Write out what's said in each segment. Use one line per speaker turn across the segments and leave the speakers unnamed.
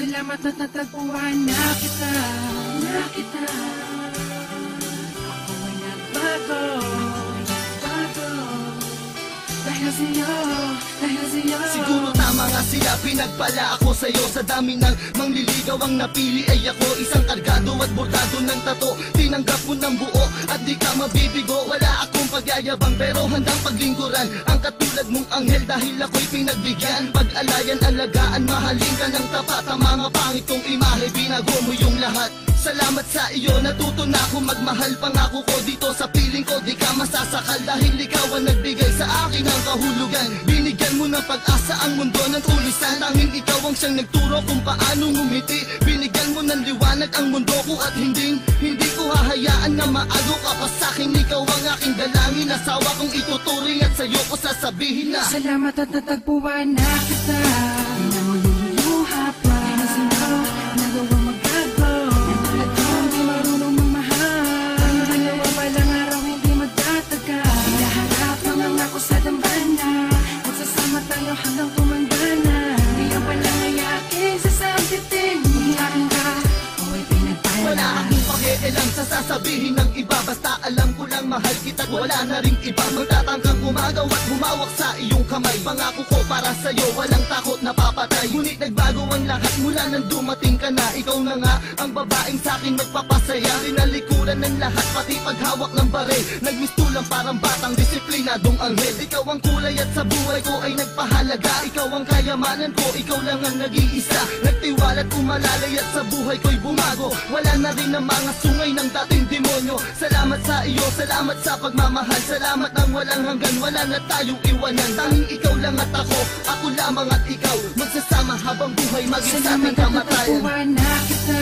Salamat at natagpuan na kita. Ako ay nagbago. Dahil sa'yo.
Siguro tama nga sila, pinagpala ako sa'yo. Sa dami ng mangliligaw ang napili ay ako. Isang kargado at bordado ng tato. Tinanggap mo ng buo at di ka mabibigo. Wala akong pagyayabang pero handang paglingkuran ang katulad mong anghel dahil ako'y pinagbigyan. Pag-alayan, alagaan, mahalin ka ng tapat. Ang mga pangit kong imahe, binago mo yung lahat. Salamat sa iyo, natuto na ako magmahal. Pangako ko dito sa piling ko, di ka masasakal. Dahil ikaw ang nagbigay sa akin ng kahulugan. Binigyan mo ng pag-asa ang mundo ng tulisan. Tanging ikaw ang siyang nagturo kung paano ngumiti. Binigyan mo ng liwanag ang mundo ko at hindi ko hahayaan na maago ka pa sa'kin. Ikaw ang aking dalangin, asawa kong ituturing at sa'yo ko sasabihin na
salamat at natagpuan na kita. Di na mo luluha pa. Dahil sa'yo, nagawang magbago. Natulad ko, hindi marunong mamahal. Ang dalawa walang araw, hindi magtatagal. Hinaharap naman ako sa dambana. Magsasama tayo hanggang tumanda na. Di ang walang ayakin sa sambitin. Hiyain ka, ako'y pinagpala.
wala akong pakialam sa sasabihin ng iba. Basta alam ko lang mahal kita at wala na ring iba. Magtatangkang umagaw at humawak sa iyong kamay. Pangako ko para sa'yo, walang takot na papatay. Ngunit nagbago ang lahat mula nang dumating ka na. Ikaw na nga ang babaeng sa'kin magpapasaya. Tinalikuran ng lahat, pati paghawak ng bare. Nagmistulang parang batang disiplinadong anghel. Ikaw ang kulay at sa buhay ko ay nagpahalaga. Ikaw ang kayamanan ko, ikaw lang ang nag-iisa. Nagtiwala at umalalay at sa buhay ko'y bumago. Wala na rin ang mga sungay ng dating demonyo. Salamat sa iyo, salamat sa pagmamahal. Salamat ng walang hanggan, wala na tayong iwanan. Tanging ikaw lang at ako lamang at ikaw. Magsasama habang buhay, maging sa ating kamatayan.
Salamat at natagpuan na kita.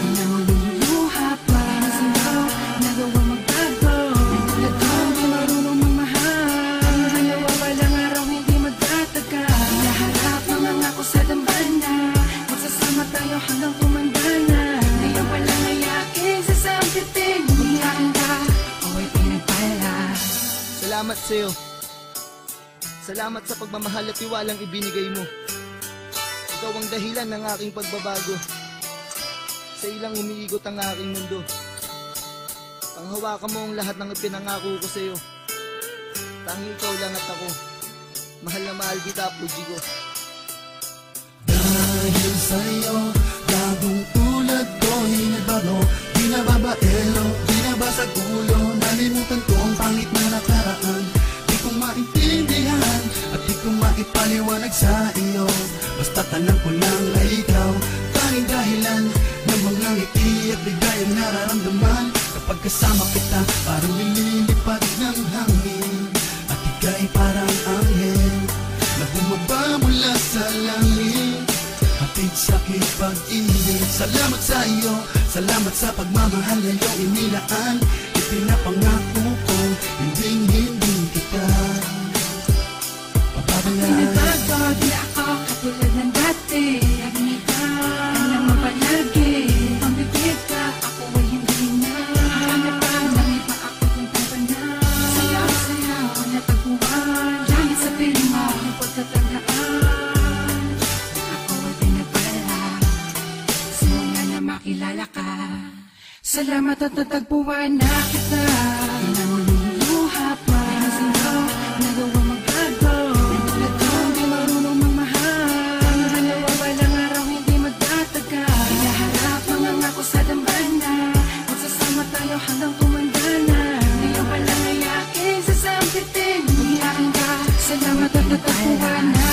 Di na mo luluha pa. Dahil sa'yo, nagawang magbago. Natulad ko, hindi marunong mamahal. Ang dalawa walang araw, hindi magtatagal. Hinaharap naman ako sa dambana. Magsasama tayo hanggang tumanda na. Di ang walang ayakin sa sambitin. Hiyain ka, ako'y pinagpala.
Salamat sa'yo. Salamat sa pagmamahal at tiwalang ibinigay mo. Ikaw ang dahilan ng aking pagbabago. Sa ilang umiigot ang aking mundo. Panghawakan mo ang lahat ng ipinangako ko sa'yo. Tanging ikaw lang at ako. Mahal na mahal kita, puji ko.
Dahil sa'yo, gagong tulad ko hinabalo. Di na babaero, di na basag ulo. Nalimutan ko ang pangit na nakaraan. Di ko maintindihan at di ko maipaliwanag sa iyo. Basta tanang ko lang ay ikaw. Tanging dahilan ng mga ngiti at bigay ang nararamdaman. Kapag kasama kita, parang nililipad ng hangin. At ika'y parang anghel na bumaba mula sa langit. Hatid sa pag-ibig. Salamat sa iyo, salamat sa pagmamahal na iyong inilaan. Ipinapangako ko, hindi kita papabayaan.
Pinabago, di ako katulad ng dati. Alam mo palagi, pambibig ka, ako ay hindi na. Hanapan ng iba ako kung tayo na. Sayaw, natagpuan. Langit sa piling mo, ang pagtatandaan. Ako ay pinagpala, simula na makilala ka. Salamat at natagpuan na kita. Di na mo luluha pa. Dahil sa'yo, nagawang magbago. Natulad ko, hindi marunong mamahal. Ang dalawa walang araw, hindi magtatagal. Hinaharap naman ako sa dambana. Magsasama tayo hanggang tumanda na. Di ang walang ayakin sa sambitin. Hiyain ka, salamat at natagpuan na